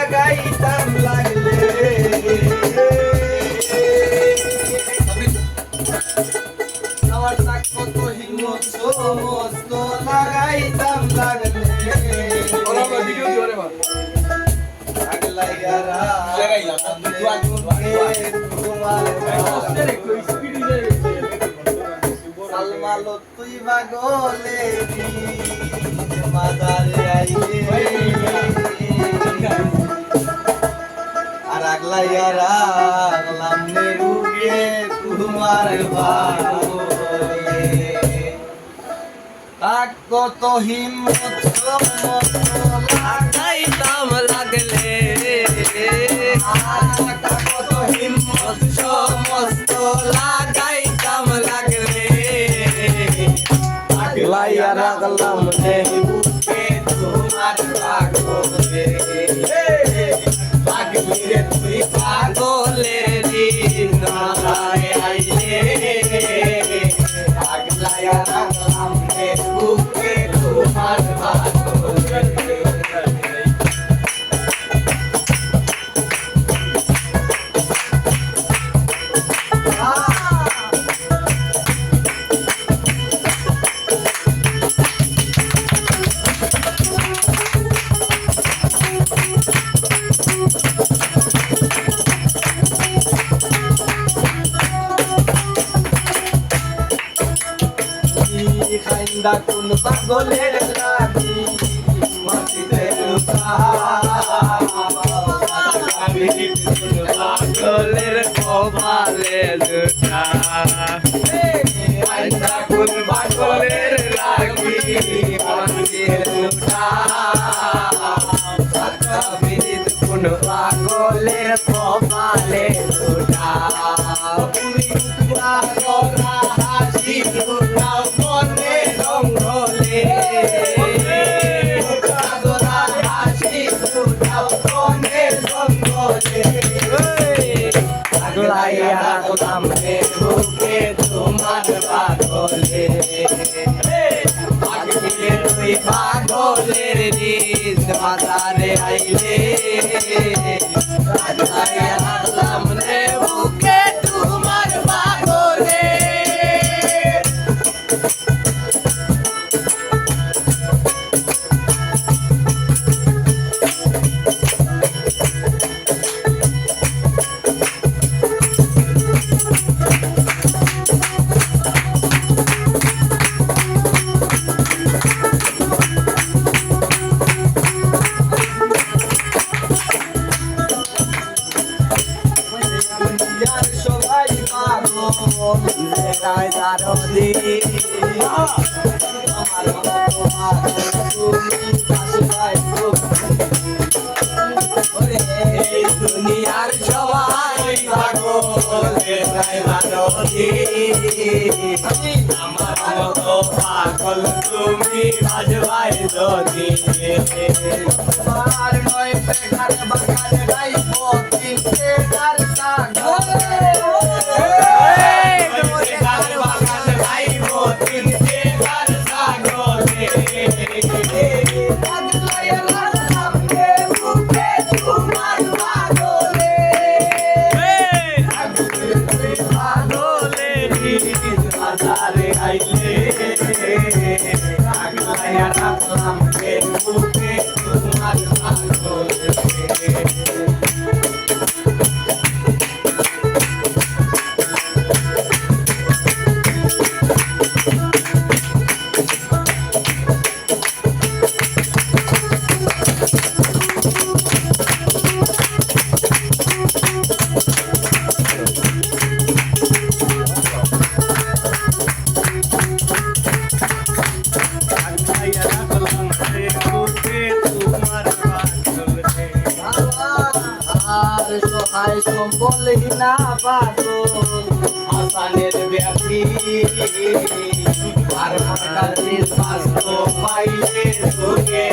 লাগাইতাম লাগলে আমার তাক কত হিম্মত সমস্ত লাগাইতাম লাগলে সালমালো তুই বাগলে মাদারে আইলে আর আগলাইয়া রাখলাম নেরুকে তোমার বাগলে তাক কত হিম্মত সমস্ত লাগাইতাম লাগলে কত হিম্মত সমস্ত লাগাইতাম লাগলে আগলাইয়া রাখলাম বুকে তোমার পাগলে পাগলিরে তুই পাগলের দিন আইলে আগলাইয়া রাখলাম বুকে তোমার পাগলে খাইন্দা কোন পাগলের রাতি মাটিতে লুকা পাগলের কপালে লুকা খাইন্দা কোন পাগলের রাতি মাটিতে লুকা কোন পাগলের কপালে লুকা হাসি লুটাও মনে রঙ্গলে হাসি লুটাও মনে রঙ্গলে আগলাইয়া রাখলাম বুকে তোমার পাগলে পাগলের তুই পাগলের দিন মাতারে আইলে আগলাইয়া রাখলাম বুকে তোমার পাগলে দুনিয়ার সবাই পাগলে আমার মতো পাগল তুমি বাজবাই যদি তোমার নয় বেকার বাগান গাইব তিনটে তার সহায় সম্বলহীনা পাগল হাসানের ব্যাপী আর কাছে স্বাস্থ্য পাইলে তোকে